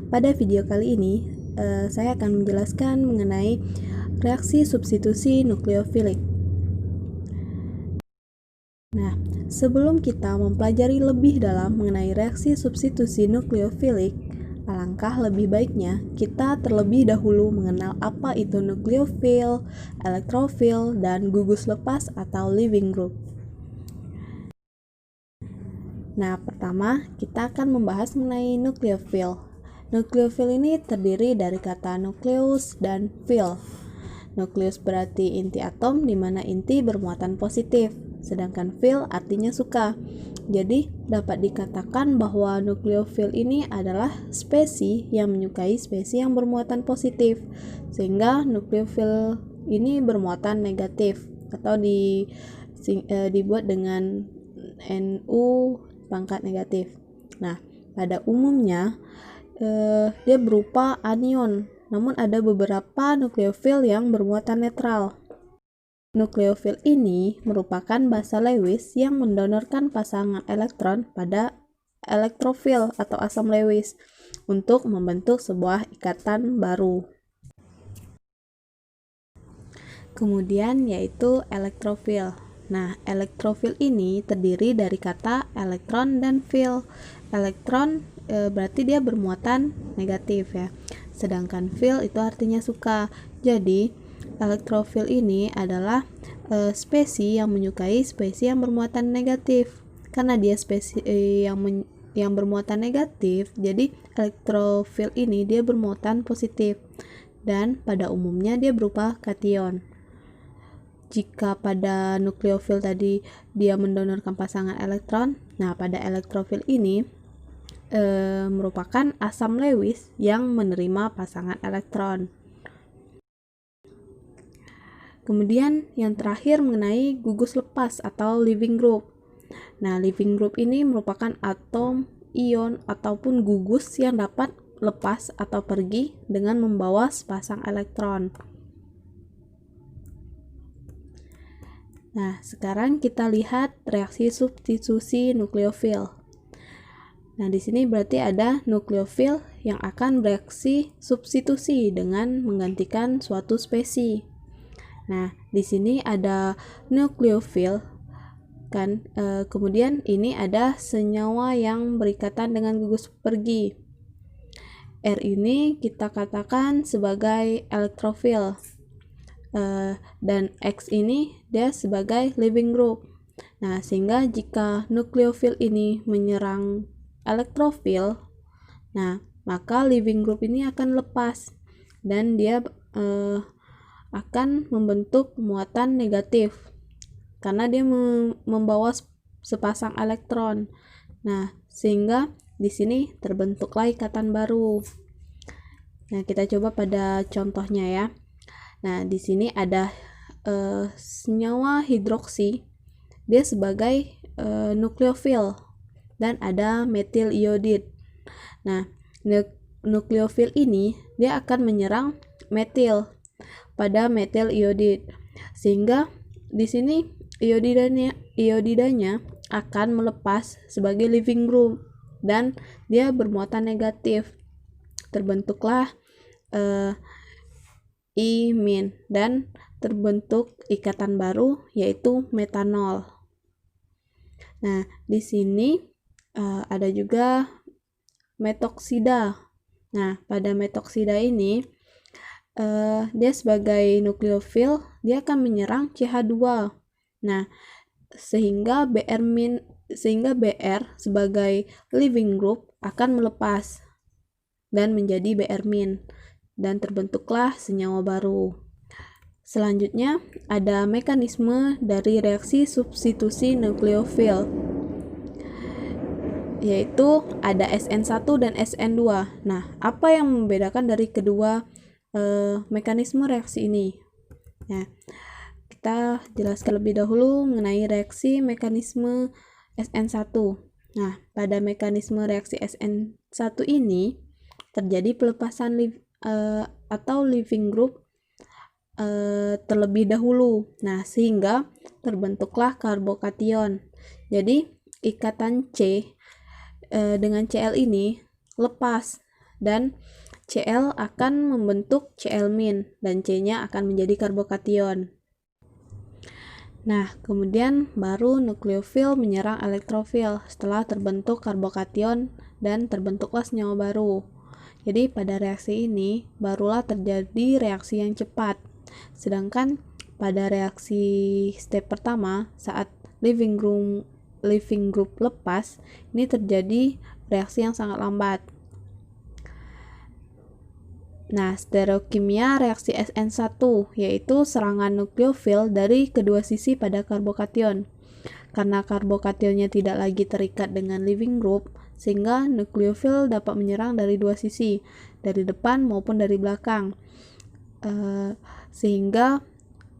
Pada video kali ini, saya akan menjelaskan mengenai reaksi substitusi nukleofilik. Nah, sebelum kita mempelajari lebih dalam mengenai reaksi substitusi nukleofilik, alangkah lebih baiknya kita terlebih dahulu mengenal apa itu nukleofil, elektrofil, dan gugus lepas atau leaving group. Nah, pertama kita akan membahas mengenai nukleofil. Nukleofil ini terdiri dari kata nukleus dan fil. Nukleus berarti inti atom di mana inti bermuatan positif, sedangkan fil artinya suka. Jadi, dapat dikatakan bahwa nukleofil ini adalah spesies yang menyukai spesies yang bermuatan positif, sehingga nukleofil ini bermuatan negatif atau dibuat dengan Nu pangkat negatif. Nah, pada umumnya dia berupa anion, namun ada beberapa nukleofil yang bermuatan netral. Nukleofil ini merupakan basa Lewis yang mendonorkan pasangan elektron pada elektrofil atau asam Lewis untuk membentuk sebuah ikatan baru. Kemudian yaitu elektrofil. Nah, elektrofil ini terdiri dari kata elektron dan fil. Elektron berarti dia bermuatan negatif ya. Sedangkan fil itu artinya suka. Jadi, elektrofil ini adalah spesies yang menyukai spesies yang bermuatan negatif. Karena dia spesies yang bermuatan negatif, jadi elektrofil ini dia bermuatan positif. Dan pada umumnya dia berupa kation. Jika pada nukleofil tadi dia mendonorkan pasangan elektron, nah pada elektrofil ini merupakan asam Lewis yang menerima pasangan elektron. Kemudian yang terakhir mengenai gugus lepas atau leaving group. Nah, leaving group ini merupakan atom, ion, ataupun gugus yang dapat lepas atau pergi dengan membawa sepasang elektron. Nah, sekarang kita lihat reaksi substitusi nukleofil. Nah, di sini berarti ada nukleofil yang akan bereaksi substitusi dengan menggantikan suatu spesies. Nah, di sini ada nukleofil kan, kemudian ini ada senyawa yang berikatan dengan gugus pergi. R ini kita katakan sebagai elektrofil. Dan X ini dia sebagai leaving group. Nah, sehingga jika nukleofil ini menyerang elektrofil, nah maka leaving group ini akan lepas dan dia akan membentuk muatan negatif karena dia membawa sepasang elektron. Nah, sehingga di sini terbentuklah ikatan baru. Nah, kita coba pada contohnya ya. Nah, di sini ada senyawa hidroksi, dia sebagai nukleofil, dan ada metil iodid. Nah, nukleofil ini dia akan menyerang metil pada metil iodid, sehingga di sini iodidanya akan melepas sebagai leaving group dan dia bermuatan negatif. Terbentuklah imin dan terbentuk ikatan baru yaitu metanol. Nah, di sini ada juga metoksida. Nah, pada metoksida ini dia sebagai nukleofil dia akan menyerang CH2. Nah, sehingga Br sebagai leaving group akan melepas dan menjadi Br- dan terbentuklah senyawa baru. Selanjutnya ada mekanisme dari reaksi substitusi nukleofil, yaitu ada SN1 dan SN2. Nah, apa yang membedakan dari kedua mekanisme reaksi ini? Nah, kita jelaskan lebih dahulu mengenai reaksi mekanisme SN1. Nah, pada mekanisme reaksi SN1 ini terjadi pelepasan atau leaving group terlebih dahulu. Nah, sehingga terbentuklah karbokation. Jadi, ikatan C dengan Cl ini lepas dan Cl akan membentuk Cl- dan C-nya akan menjadi karbokation. Nah, kemudian baru nukleofil menyerang elektrofil setelah terbentuk karbokation dan terbentuklah senyawa baru. Jadi pada reaksi ini barulah terjadi reaksi yang cepat. Sedangkan pada reaksi step pertama saat leaving group lepas, ini terjadi reaksi yang sangat lambat. Nah, stereokimia reaksi SN1 yaitu serangan nukleofil dari kedua sisi pada karbokation. Karena karbokationnya tidak lagi terikat dengan leaving group, sehingga nukleofil dapat menyerang dari dua sisi, dari depan maupun dari belakang, sehingga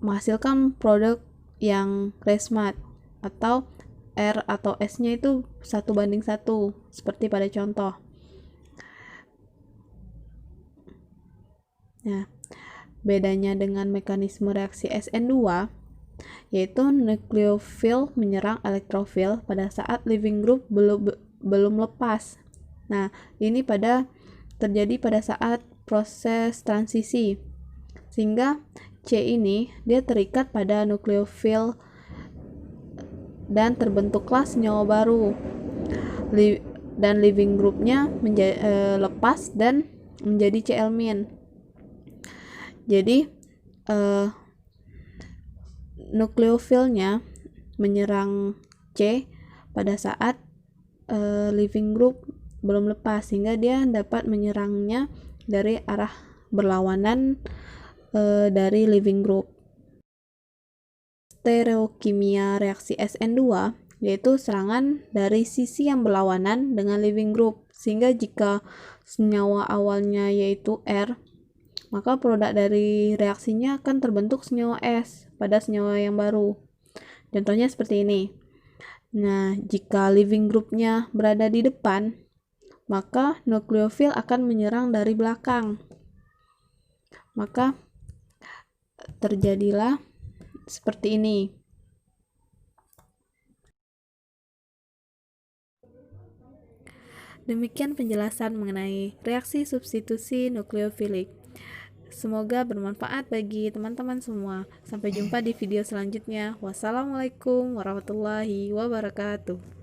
menghasilkan produk yang resmat atau R atau S-nya itu 1:1, seperti pada contoh. Nah, bedanya dengan mekanisme reaksi SN2 yaitu nukleofil menyerang elektrofil pada saat leaving group belum lepas. Nah, ini terjadi pada saat proses transisi, sehingga C ini dia terikat pada nukleofil dan terbentuklah senyawa baru, dan leaving groupnya lepas dan menjadi Cl-. Jadi nukleofilnya menyerang C pada saat leaving group belum lepas, sehingga dia dapat menyerangnya dari arah berlawanan dari leaving group. Stereokimia reaksi SN2 yaitu serangan dari sisi yang berlawanan dengan leaving group, sehingga jika senyawa awalnya yaitu R, maka produk dari reaksinya akan terbentuk senyawa S pada senyawa yang baru. Contohnya seperti ini. Nah, jika leaving groupnya berada di depan, maka nukleofil akan menyerang dari belakang. Maka terjadilah seperti ini. Demikian penjelasan mengenai reaksi substitusi nukleofilik. Semoga bermanfaat bagi teman-teman semua. Sampai jumpa di video selanjutnya. Wassalamualaikum warahmatullahi wabarakatuh.